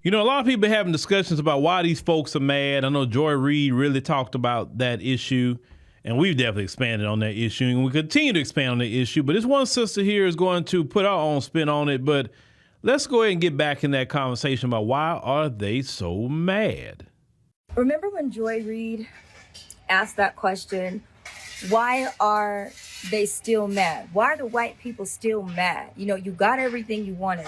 You know, a lot of people are having discussions about why these folks are mad. I know Joy Reid really talked about that issue, and we've definitely expanded on that issue, and we continue to expand on the issue. But this one sister here is going to put our own spin on it. But let's go ahead and get back in that conversation about why are they so mad? Remember when Joy Reid asked that question, why are they still mad? Why are the white people still mad? You know, you got everything you wanted.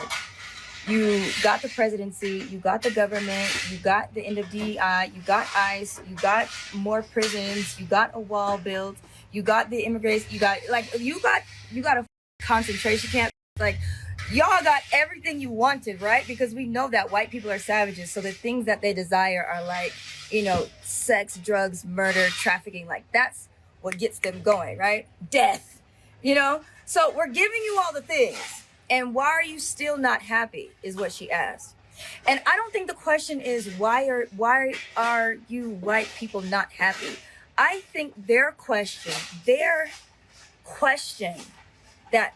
You got the presidency, you got the government, you got the end of DEI, you got ICE, you got more prisons, you got a wall built, you got the immigrants, you got a concentration camp. Like, y'all got everything you wanted, right? Because we know that white people are savages. So the things that they desire are like, you know, sex, drugs, murder, trafficking. Like, that's what gets them going, right? Death, you know? So we're giving you all the things. And why are you still not happy is what she asked. And I don't think the question is why are you white people not happy? I think their question that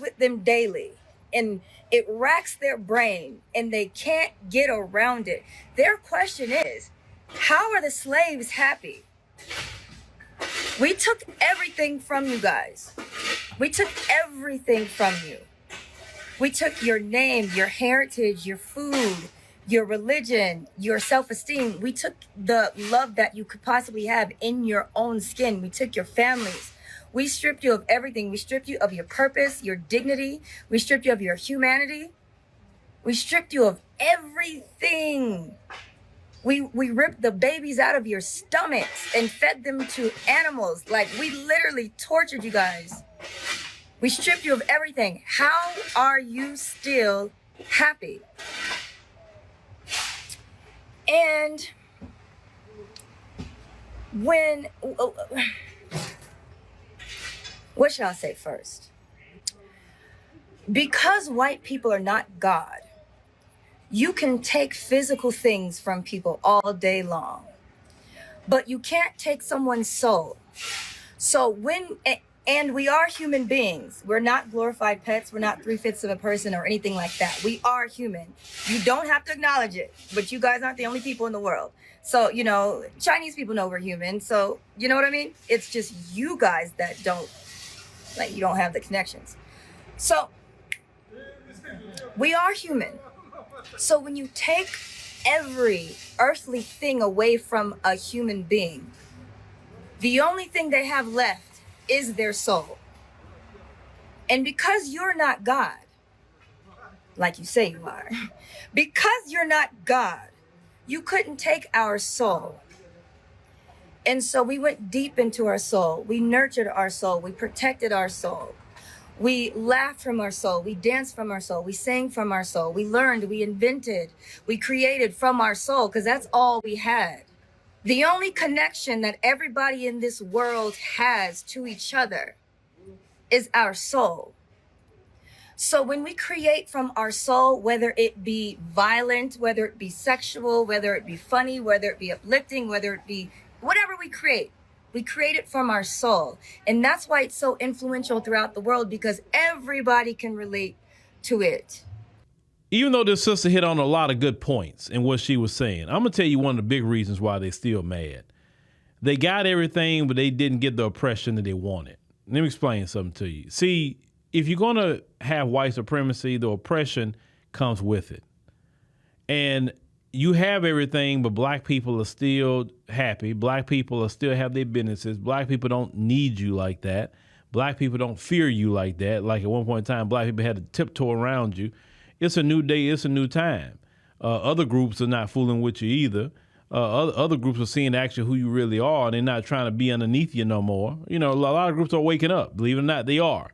with them daily and it racks their brain and they can't get around it. Their question is, how are the slaves happy? We took everything from you guys. We took everything from you. We took your name, your heritage, your food, your religion, your self-esteem. We took the love that you could possibly have in your own skin. We took your families. We stripped you of everything. We stripped you of your purpose, your dignity. We stripped you of your humanity. We stripped you of everything. We ripped the babies out of your stomachs and fed them to animals. Like, we literally tortured you guys. We stripped you of everything. How are you still happy? And what should I say first? Because white people are not God, you can take physical things from people all day long, but you can't take someone's soul. So and we are human beings. We're not glorified pets. We're not 3/5 of a person or anything like that. We are human. You don't have to acknowledge it, but you guys aren't the only people in the world. So, you know, Chinese people know we're human. So, you know what I mean? It's just you guys that don't, like, you don't have the connections. So, we are human. So when you take every earthly thing away from a human being, the only thing they have left is their soul. And because you're not God, like you say you are, because you're not God, you couldn't take our soul. And so we went deep into our soul. We nurtured our soul. We protected our soul. We laughed from our soul. We danced from our soul. We sang from our soul. We learned, we invented, we created from our soul, because that's all we had. The only connection that everybody in this world has to each other is our soul. So when we create from our soul, whether it be violent, whether it be sexual, whether it be funny, whether it be uplifting, whether it be whatever we create it from our soul. And that's why it's so influential throughout the world, because everybody can relate to it. Even though this sister hit on a lot of good points in what she was saying, I'm going to tell you one of the big reasons why they're still mad. They got everything, but they didn't get the oppression that they wanted. Let me explain something to you. See, if you're going to have white supremacy, the oppression comes with it. And you have everything, but black people are still happy. Black people are still have their businesses. Black people don't need you like that. Black people don't fear you like that. Like at one point in time, black people had to tiptoe around you. It's a new day. It's a new time. Other groups are not fooling with you either. Other groups are seeing actually who you really are, and they're not trying to be underneath you no more. You know, a lot of groups are waking up. Believe it or not, they are,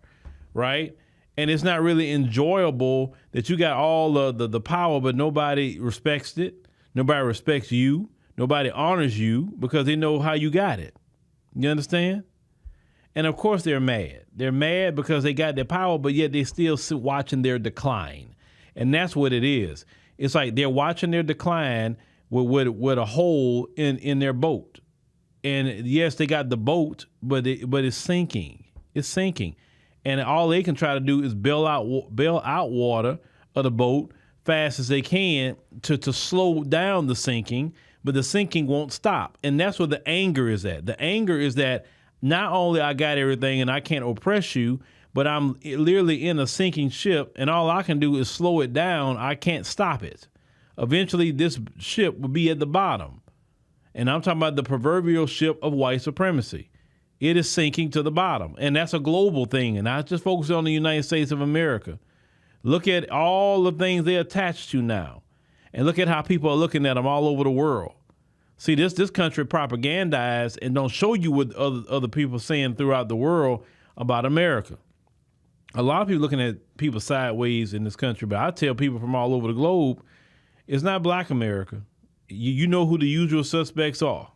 right? And it's not really enjoyable that you got all the power, but nobody respects it. Nobody respects you. Nobody honors you because they know how you got it. You understand? And of course they're mad. They're mad because they got their power, but yet they still watching their decline. And that's what it is. It's like they're watching their decline with a hole in their boat. And yes, they got the boat, but it's sinking. It's sinking. And all they can try to do is bail out water of the boat, fast as they can to slow down the sinking, but the sinking won't stop. And that's where the anger is at. The anger is that not only I got everything and I can't oppress you, but I'm literally in a sinking ship and all I can do is slow it down. I can't stop it. Eventually this ship will be at the bottom. And I'm talking about the proverbial ship of white supremacy. It is sinking to the bottom. And that's a global thing. And I just focus on the United States of America. Look at all the things they're attached to now. And look at how people are looking at them all over the world. See, this country propagandized and don't show you what other people saying throughout the world about America. A lot of people looking at people sideways in this country, but I tell people from all over the globe, it's not black America. You know who the usual suspects are.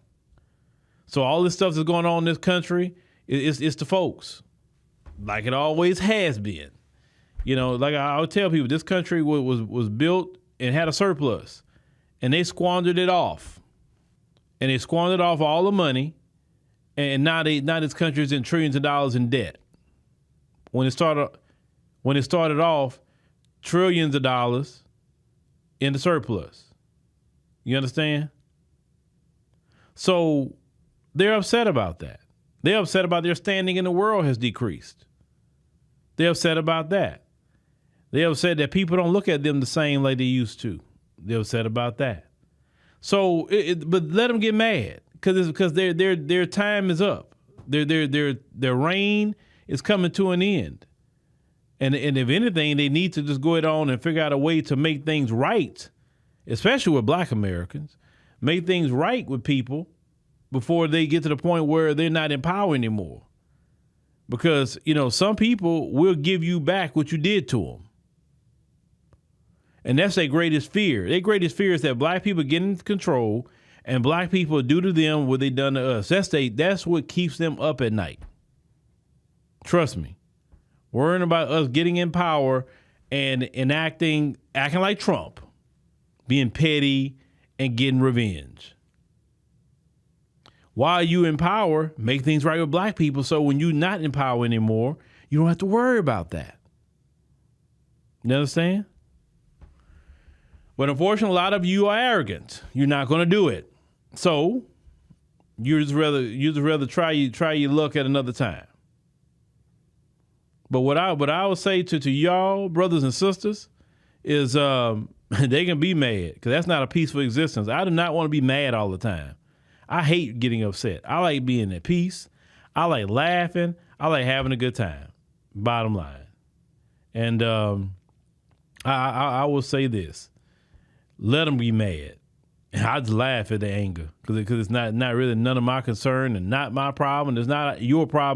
So all this stuff that's going on in this country, it's the folks, like it always has been. You know, like I would tell people, this country was built and had a surplus, and they squandered it off. And they squandered off all the money, and now this country's in trillions of dollars in debt. When it started off, trillions of dollars in the surplus. You understand? So they're upset about that. They're upset about their standing in the world has decreased. They're upset about that. They're upset that people don't look at them the same like they used to. They're upset about that. So, but let them get mad because their time is up. Their reign is coming to an end. And if anything, they need to just go ahead on and figure out a way to make things right, especially with black Americans, make things right with people before they get to the point where they're not in power anymore. Because, you know, some people will give you back what you did to them. And that's their greatest fear. Their greatest fear is that black people get into control and black people do to them what they done to us. That's what keeps them up at night. Trust me. Worrying about us getting in power and acting like Trump, being petty and getting revenge. While you in power, make things right with black people so when you're not in power anymore, you don't have to worry about that. You understand? But unfortunately, a lot of you are arrogant. You're not going to do it. So you just rather try your luck at another time. But what I would say to y'all, brothers and sisters, is they can be mad because that's not a peaceful existence. I do not want to be mad all the time. I hate getting upset. I like being at peace. I like laughing. I like having a good time. Bottom line. And I will say this. Let them be mad. I just laugh at the anger because it's not really none of my concern and not my problem. It's not your problem.